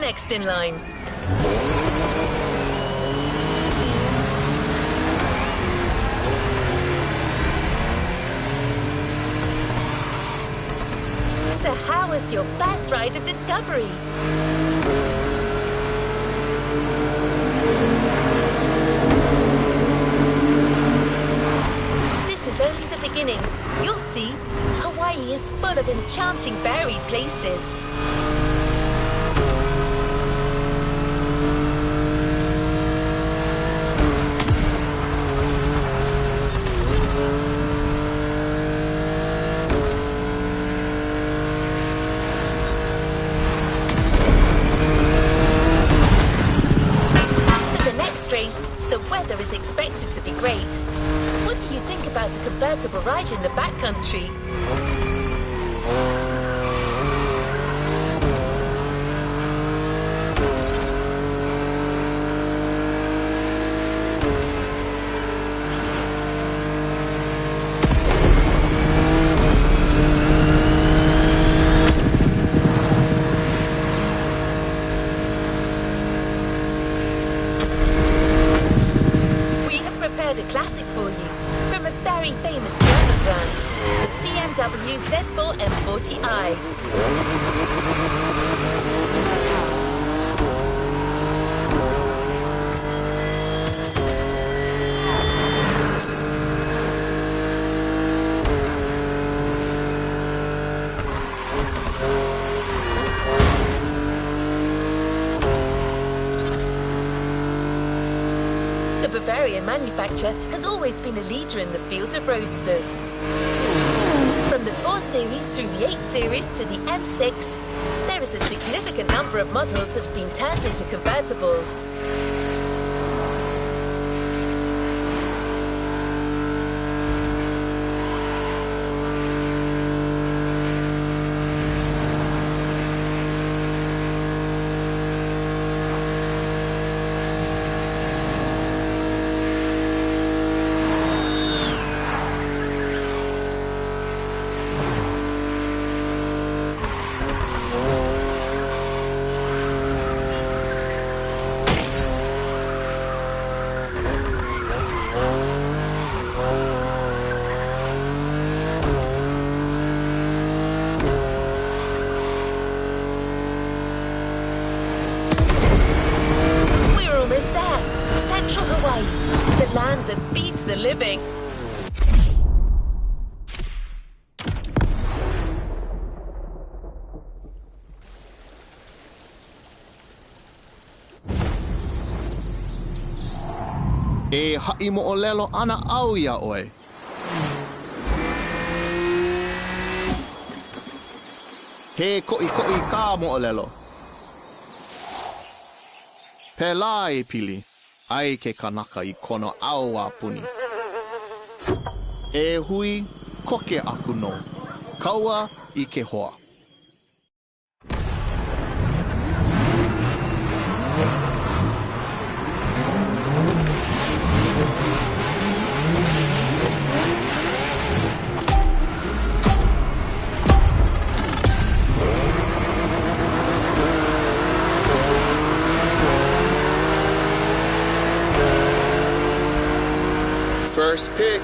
next in line. So how was your first ride of discovery? This is only the beginning. You'll see, Hawaii is full of enchanting varied places. The weather is expected to be great. What do you think about a convertible ride in the backcountry? A classic for you from a very famous German brand, the BMW Z4 M40i. The Bavarian manufacturer has always been a leader in the field of roadsters. From the 4 Series through the 8 Series to the M6, there is a significant number of models that have been turned into convertibles. The land that feeds the living. E ha'i mo'olelo ana au ia oe. He ko'i ka mo'olelo. Pela e pili. Ai ke kanaka I kono au a puni. E hui koke aku no. Kaua I ke hoa. First pick.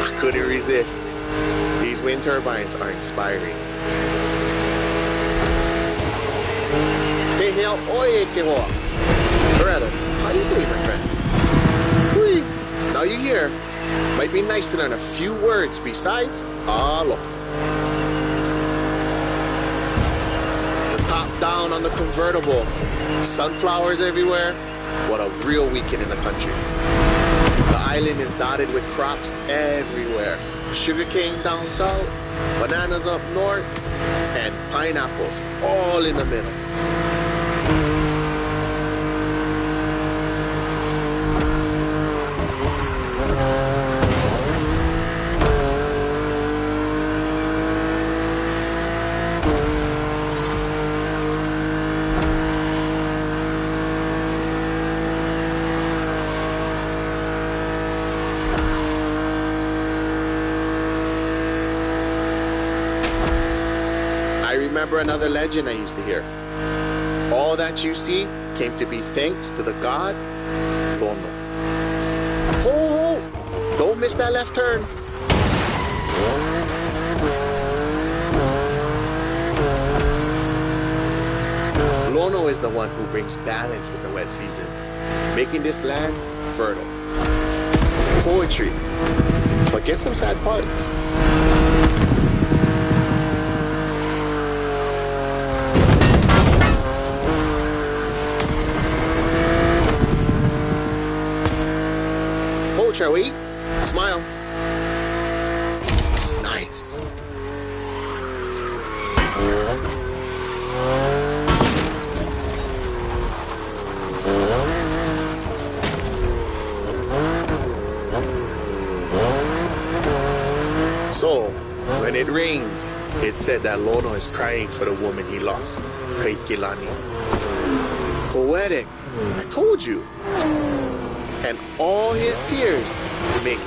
I couldn't resist. These wind turbines are inspiring. Hey, hell, oye, que hoa. Or rather, how do you do it, my friend? Hui. Now you're here. Might be nice to learn a few words besides aloha. The top down on the convertible. Sunflowers everywhere. What a real weekend in the country. The island is dotted with crops everywhere. Sugarcane down south, bananas up north, and pineapples all in the middle. I remember another legend I used to hear. All that you see came to be thanks to the god Lono. Ho! Don't miss that left turn. Lono is the one who brings balance with the wet seasons, making this land fertile. Poetry, but get some sad parts. Shall we? Smile. Nice. So, when it rains, it's said that Lono is crying for the woman he lost, Kaikilani. Poetic. I told you. And all his tears make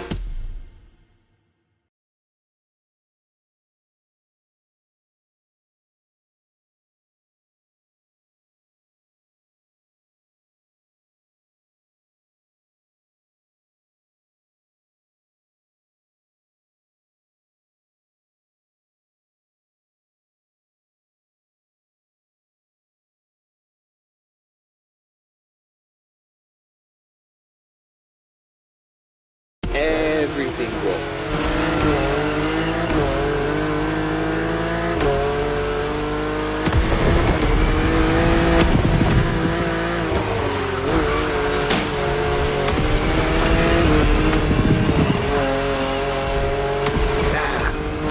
everything grow.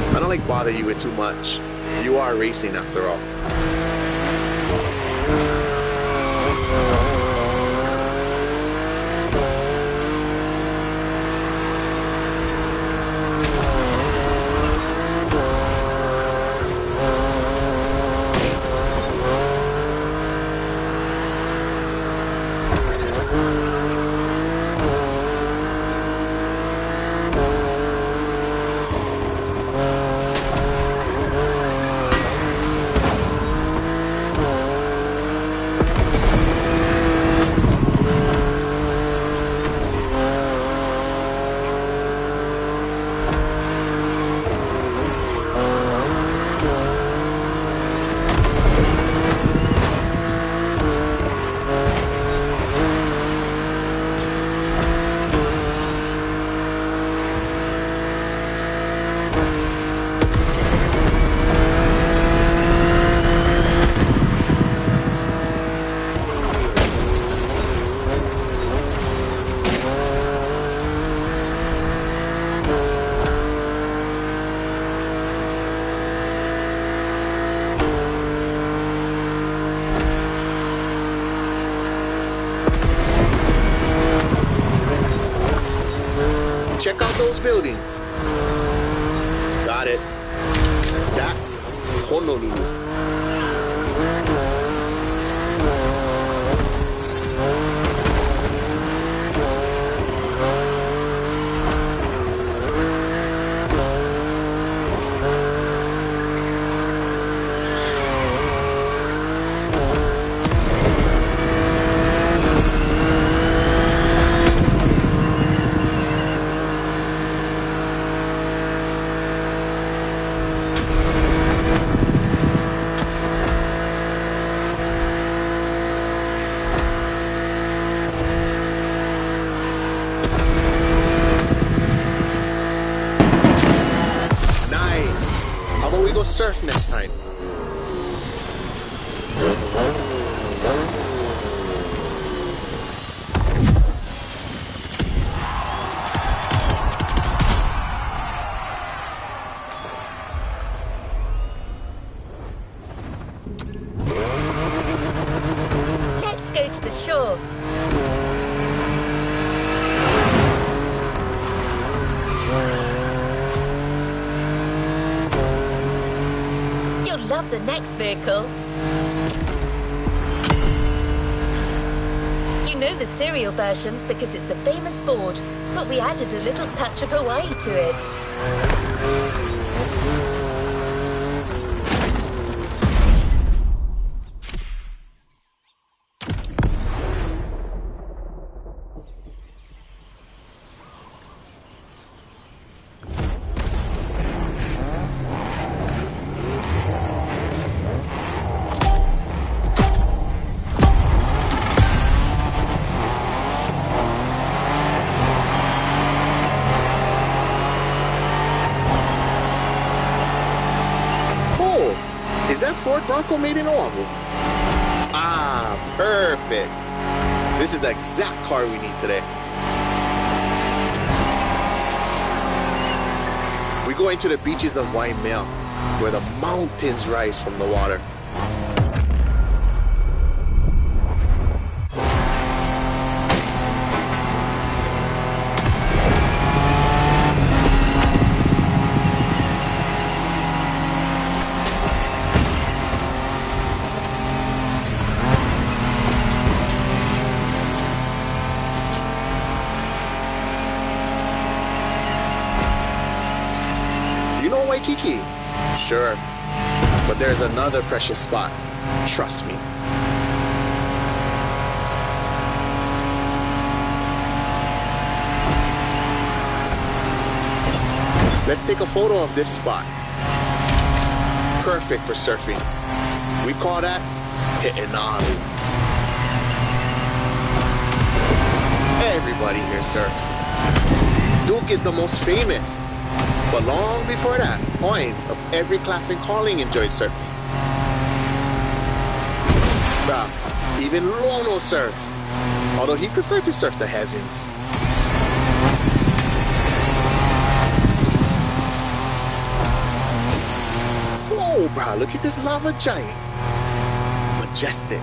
I don't like bother you with too much. You are racing after all. Check out those buildings. Got it. That's Honolulu. Go surf next time. Let's go to the shore. Love the next vehicle. You know the serial version because it's a famous Ford, but we added a little touch of Hawaii to it. Ford Bronco made in Oahu. Ah, perfect. This is the exact car we need today. We're going to the beaches of Waimea, where the mountains rise from the water. You know Waikiki? Sure. But there's another precious spot. Trust me. Let's take a photo of this spot. Perfect for surfing. We call that He'enalu. Everybody here surfs. Duke is the most famous. But long before that, points of every class and calling enjoyed surfing. Even Lono surfed, although he preferred to surf the heavens. Whoa, bro, look at this lava giant. Majestic.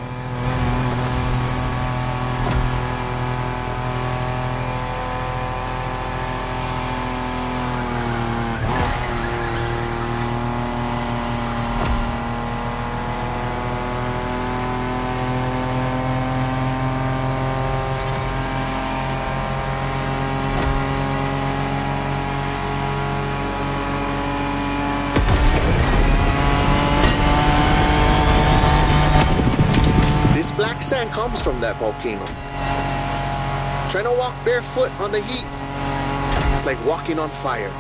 Black sand comes from that volcano. Trying to walk barefoot on the heat, it's like walking on fire.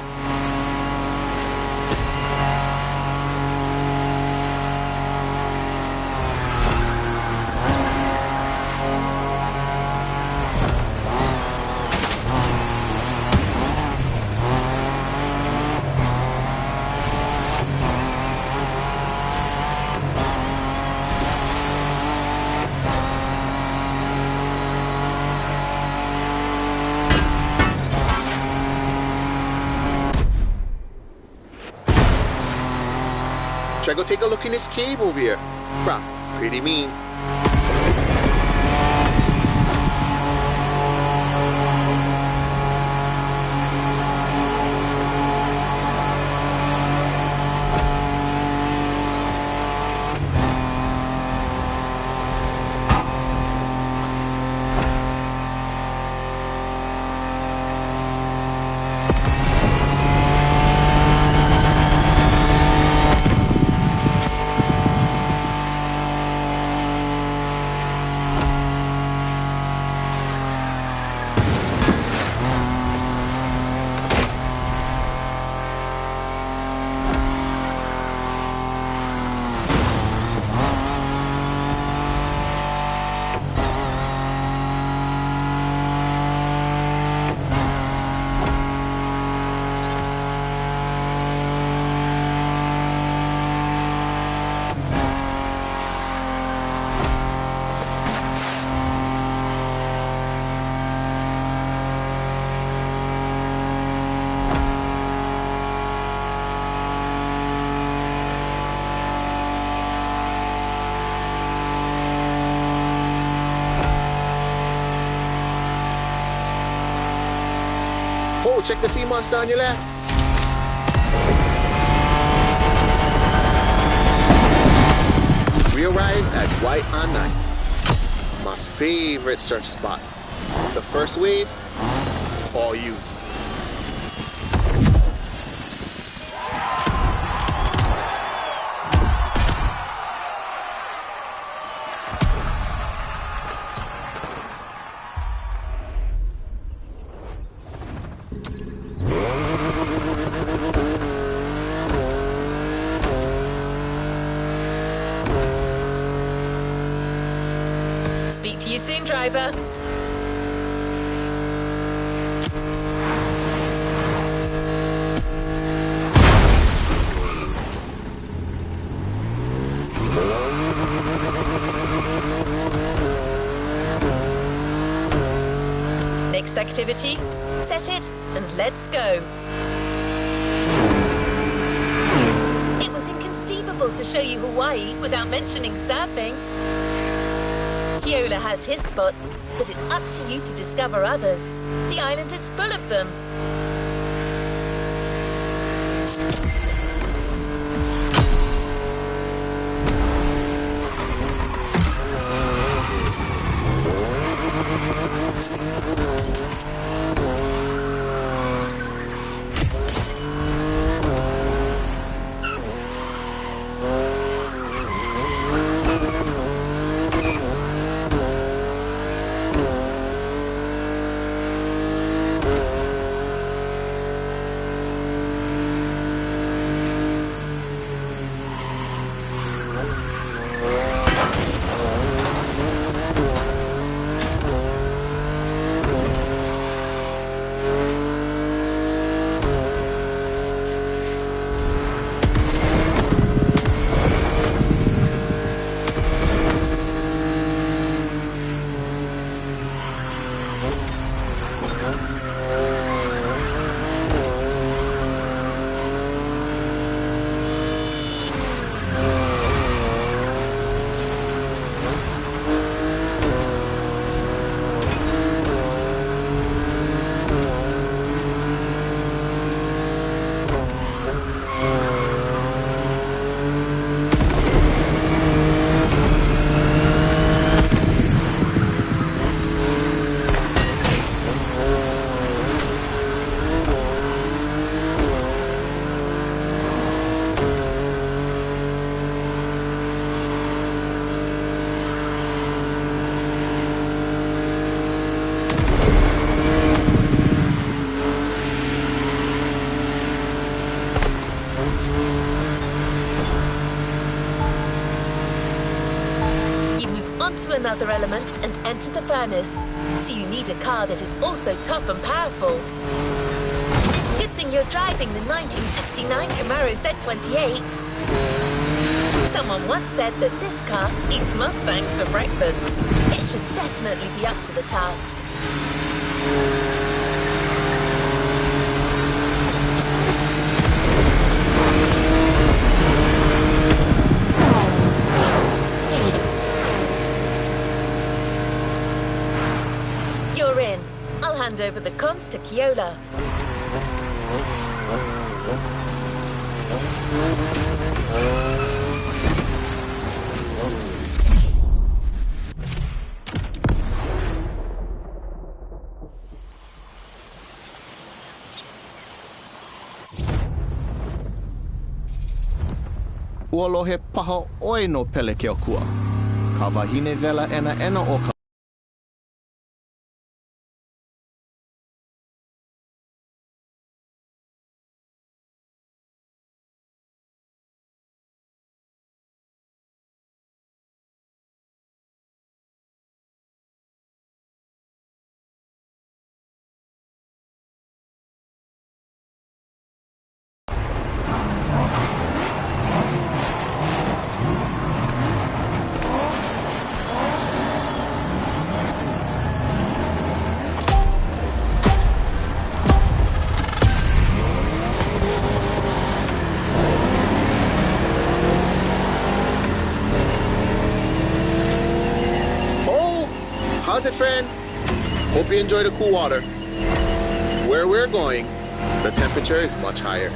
Try go take a look in this cave over here. Bruh, pretty mean. Oh, check the sea monster on your left. We arrived at Waianae, my favorite surf spot. The first wave, all you. Speak to you soon, driver. activity, set it, and let's go. It was inconceivable to show you Hawaii without mentioning surfing. Keola has his spots, but it's up to you to discover others. The island is full of them. Onto another element and enter the furnace. So you need a car that is also tough and powerful. Good thing you're driving the 1969 Camaro Z28. Someone once said that this car eats Mustangs for breakfast. It should definitely be up to the task. You're in. I'll hand over the comms to Keola. Ua lohe paha oi no pele ke okua. Ka wahine vela ena o ka How's it, friend? Hope you enjoy the cool water. Where we're going, the temperature is much higher.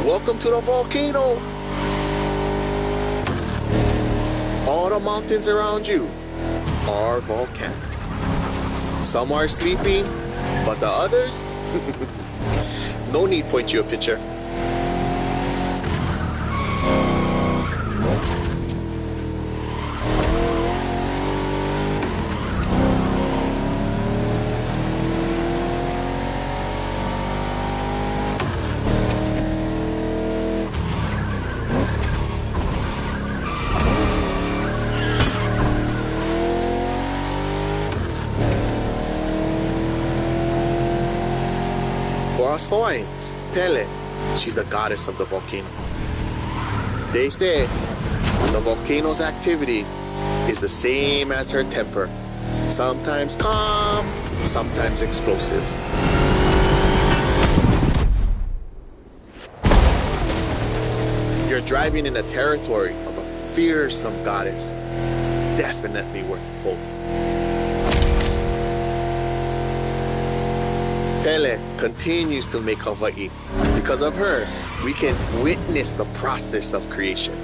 Welcome to the volcano. All the mountains around you are volcanic. Some are sleeping, but the others, no need point you a picture. For us Hawaiians, Pele, she's the goddess of the volcano. They say the volcano's activity is the same as her temper. Sometimes calm, sometimes explosive. You're driving in the territory of a fearsome goddess. Definitely worth a fold. Pele continues to make Hawaii. Because of her, we can witness the process of creation.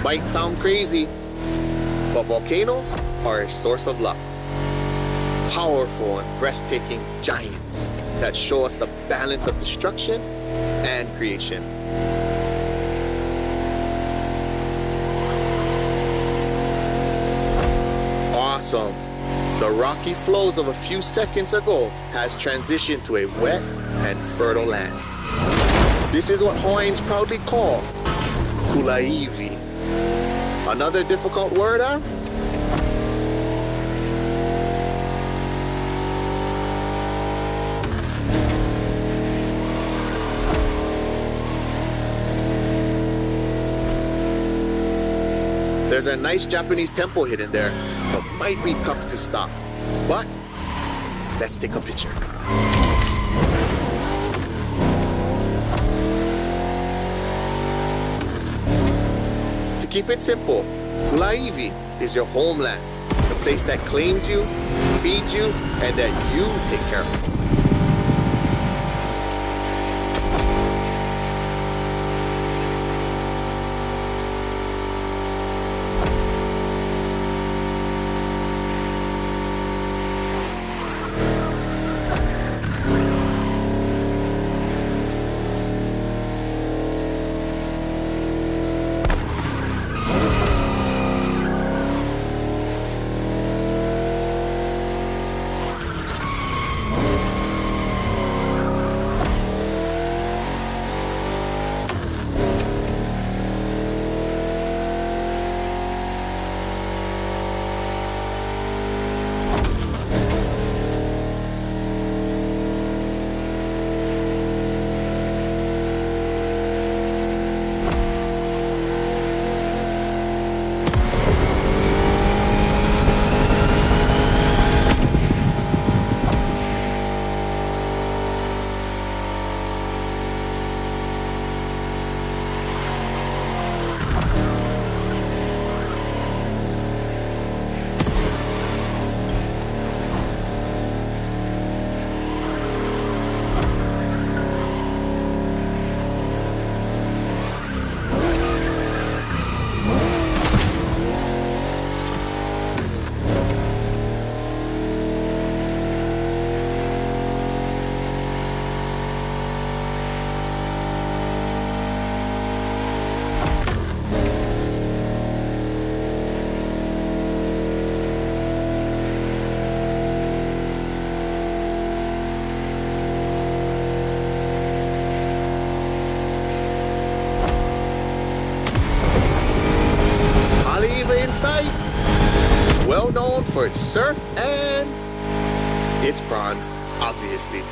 Might sound crazy, but volcanoes are a source of luck. Powerful and breathtaking giants that show us the balance of destruction and creation. Awesome. The rocky flows of a few seconds ago has transitioned to a wet and fertile land. This is what Hawaiians proudly call Kulaiwi. Another difficult word, huh? There's a nice Japanese temple hidden there, but might be tough to stop. But let's take a picture. To keep it simple, Kulaiwi is your homeland, the place that claims you, feeds you, and that you take care of. Well known for its surf and its prawns. obviously.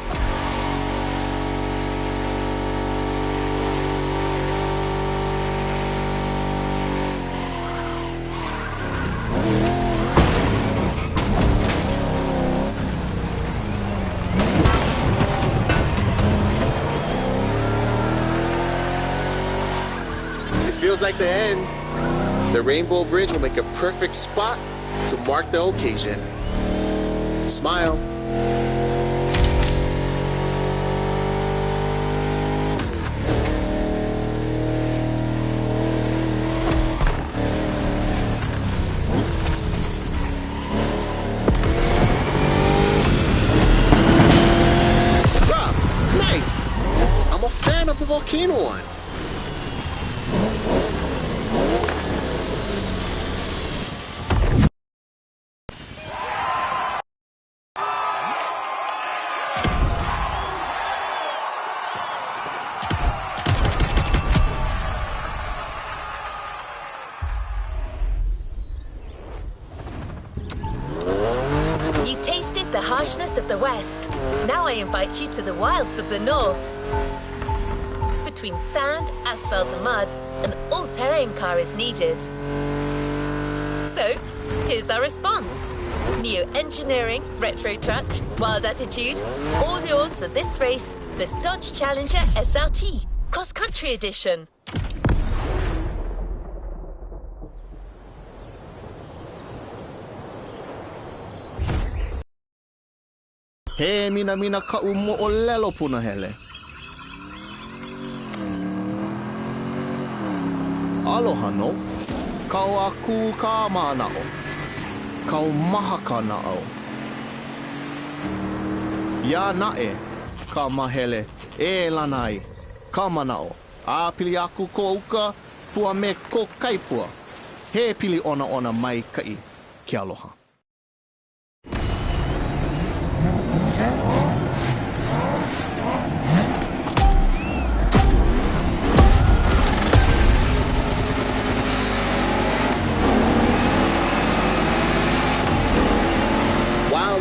It feels like the end. The Rainbow Bridge will make a perfect spot to mark the occasion. Smile. Bruh, nice. I'm a fan of the volcano one. You tasted the harshness of the West. Now I invite you to the wilds of the North. Between sand, asphalt and mud, an all-terrain car is needed. So, here's our response. Neo engineering, retro touch, wild attitude, all yours for this race, the Dodge Challenger SRT, cross-country edition. He mina ka umo o lelo puna hele. Aloha no. Kau a ku ka manao. Kau maha ka nao. Ya nae ka mahele e lanai. Ka manao. A pili aku ko uka pua me ko kaipua. He pili ona mai kai ke aloha.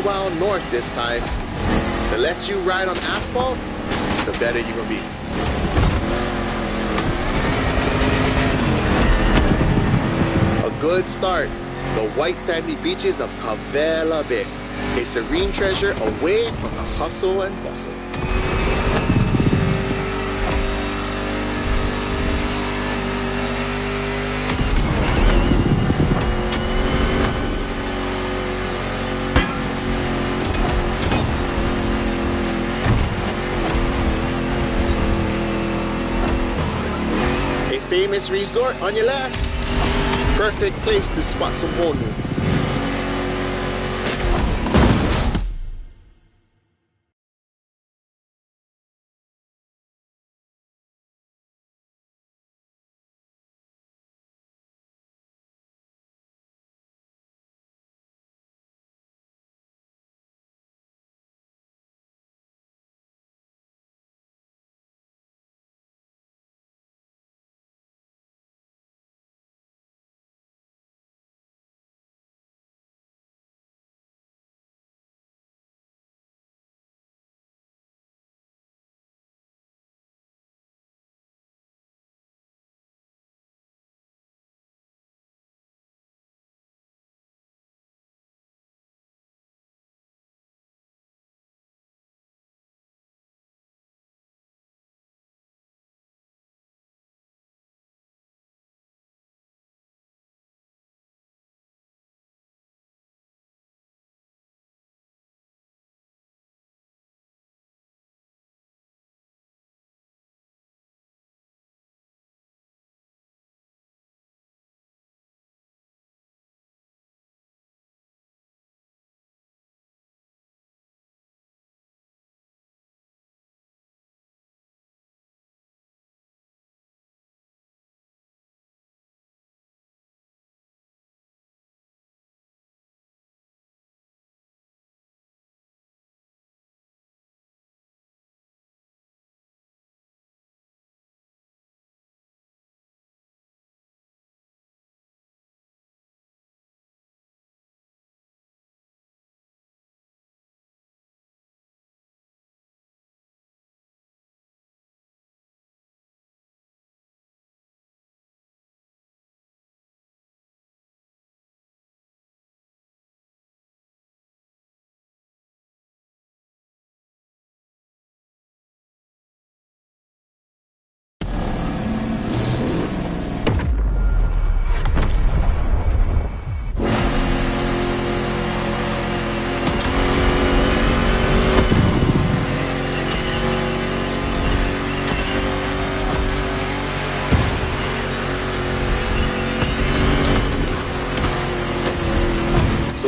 Wild north this time. The less you ride on asphalt, the better you're gonna be. A good start. The white sandy beaches of Kawela Bay. A serene treasure away from the hustle and bustle. Famous resort on your left. Perfect place to spot some bonu.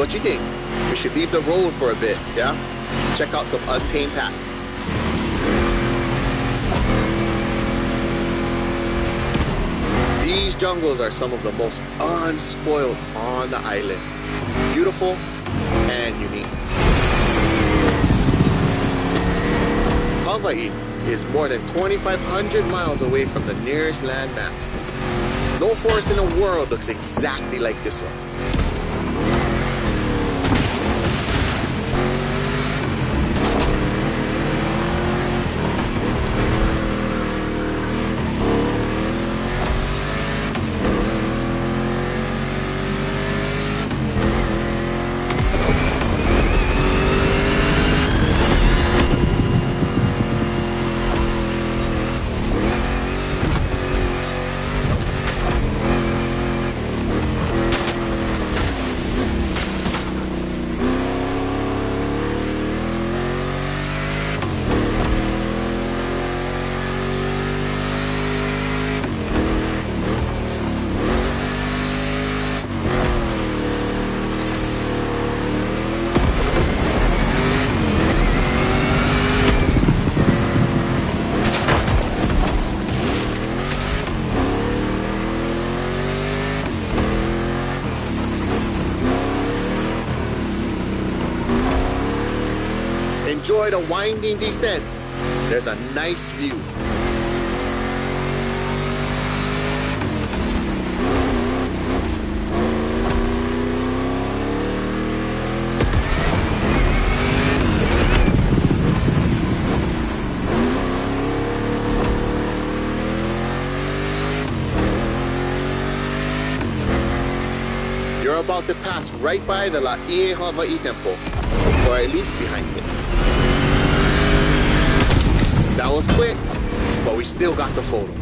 what you think? We should leave the road for a bit, yeah? Check out some untamed paths. These jungles are some of the most unspoiled on the island. Beautiful and unique. Hawaii is more than 2,500 miles away from the nearest landmass. No forest in the world looks exactly like this one. Enjoy the winding descent. There's a nice view. You're about to pass right by the Laie Hawaii Temple, or at least behind it. That was quick, but we still got the photo.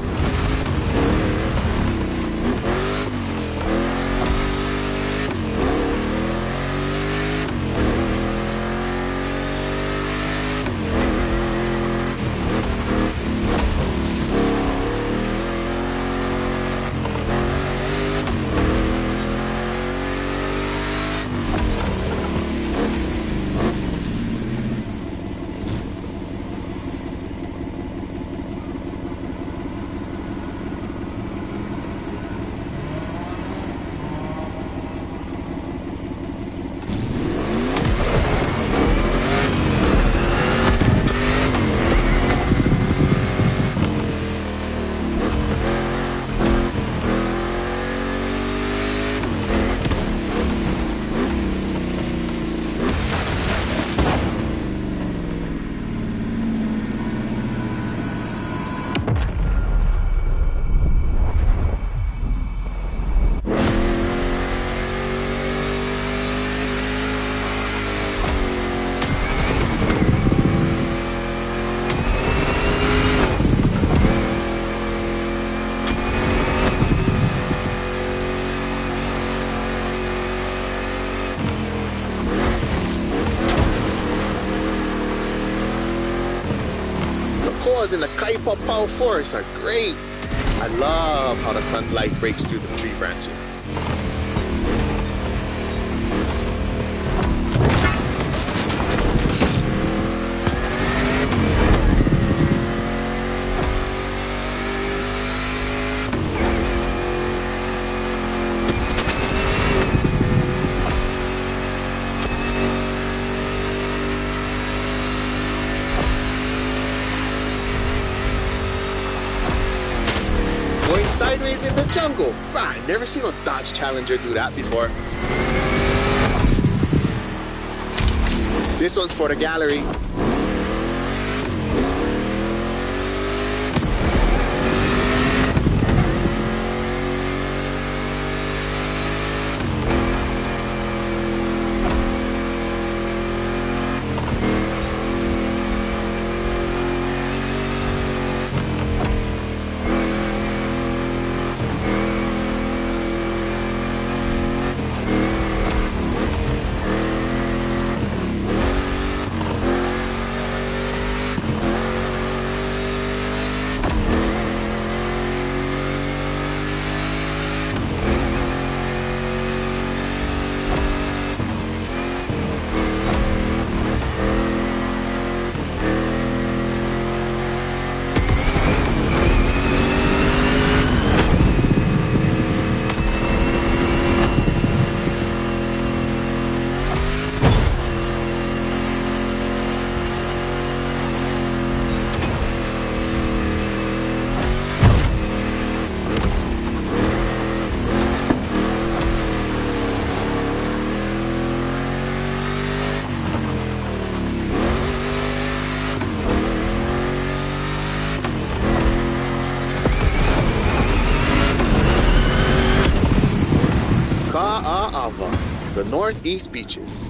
In the Kaipapau forest are great. I love how the sunlight breaks through the tree branches. Going sideways in the jungle. Wow, I never seen a Dodge Challenger do that before. This one's for the gallery. northeast beaches.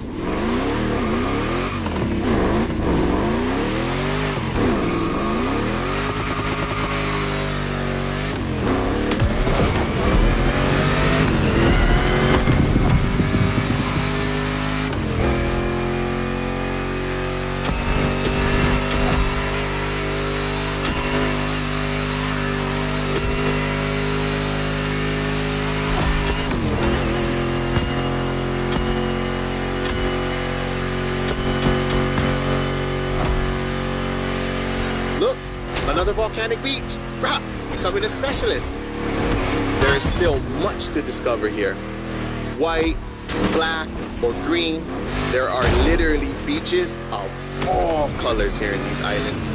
Look, another volcanic beach. Rah, becoming a specialist. There is still much to discover here. White, black, or green, there are literally beaches of all colors here in these islands.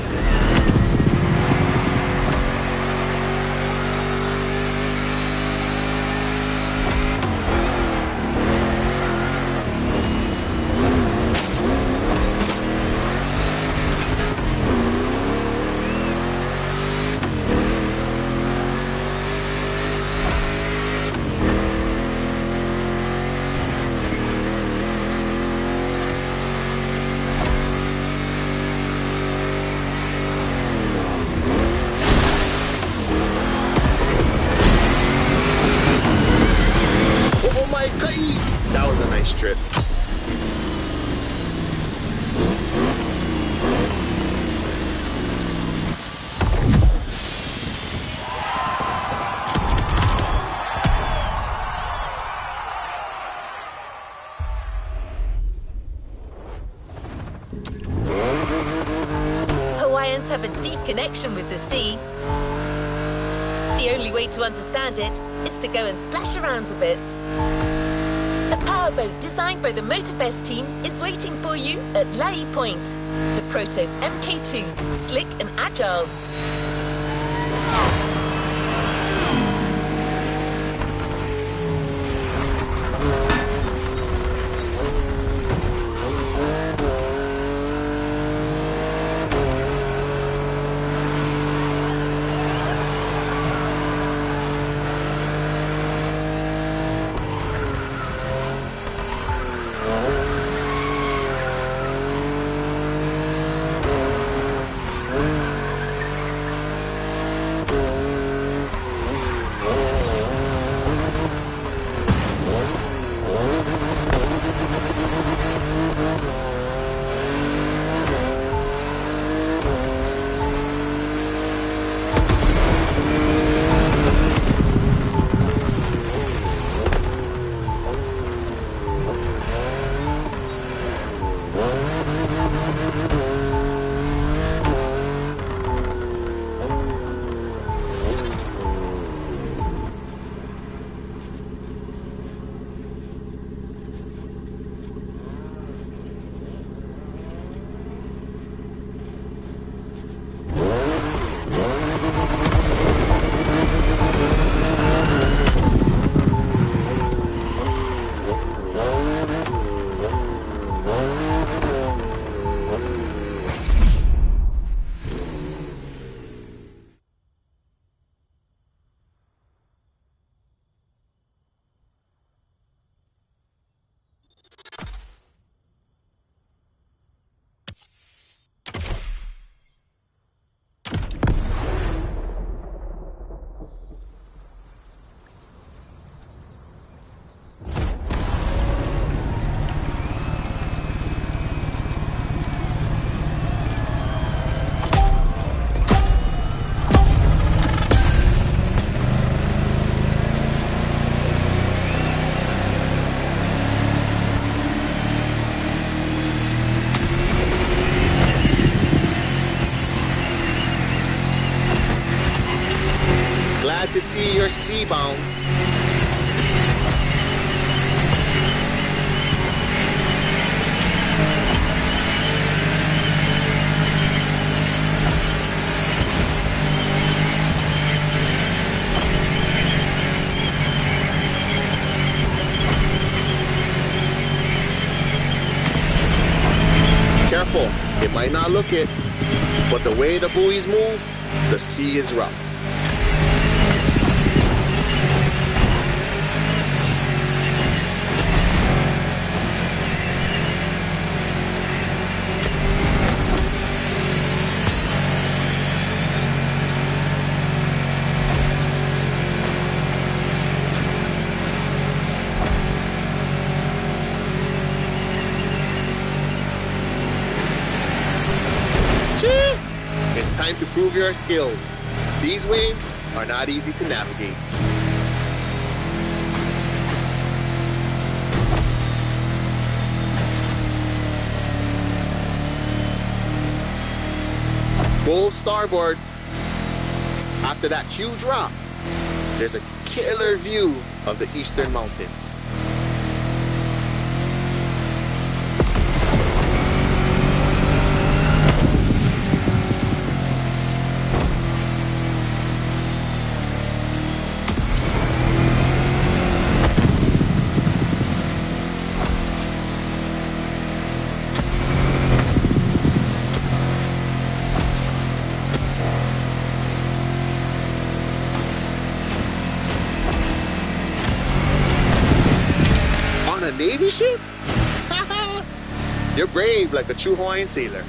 That was a nice trip. Hawaiians have a deep connection with the sea. The only way to understand it is to go and splash around a bit. A powerboat designed by the Motorfest team is waiting for you at Lai Point. The Proto MK2, slick and agile. Glad to see you're sea-bound. Careful, it might not look it, but the way the buoys move, the sea is rough. It's time to prove your skills. These waves are not easy to navigate. Full starboard. After that huge rock, there's a killer view of the Eastern Mountains. Navy ship? You're brave like a true Hawaiian sailor.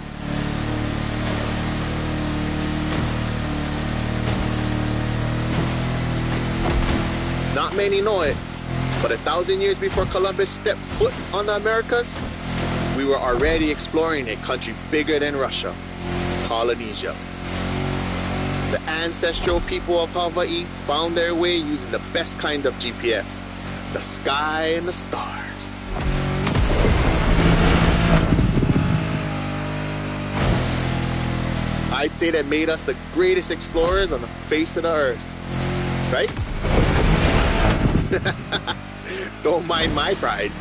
Not many know it, but 1,000 years before Columbus stepped foot on the Americas, we were already exploring a country bigger than Russia, Polynesia. The ancestral people of Hawaii found their way using the best kind of GPS, the sky and the stars. I'd say that made us the greatest explorers on the face of the earth, right? Don't mind my pride,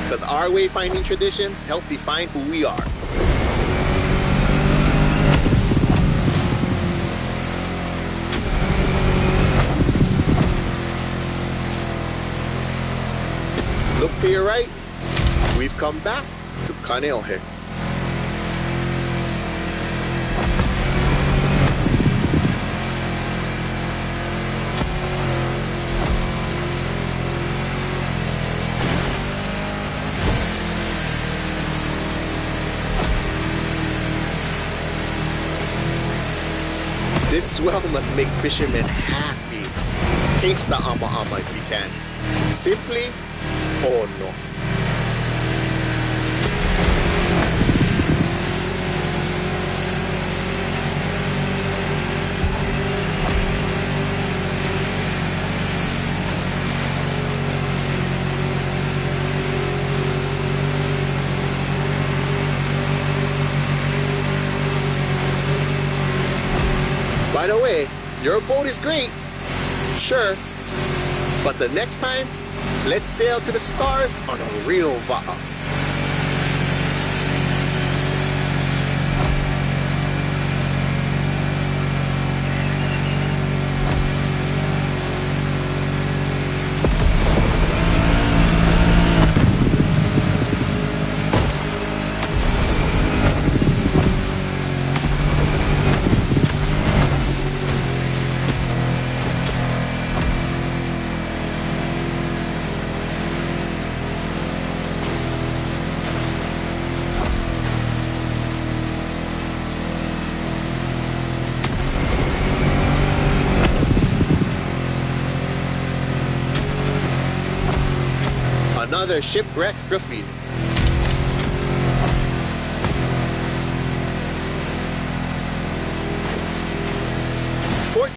because our wayfinding traditions help define who we are. Look to your right, we've come back to Kaneohe. This swell must make fishermen happy. Taste the ama if you can. Simply, oh no. By the way, your boat is great, sure, but the next time, let's sail to the stars on a real va'a. Another shipwreck graffiti.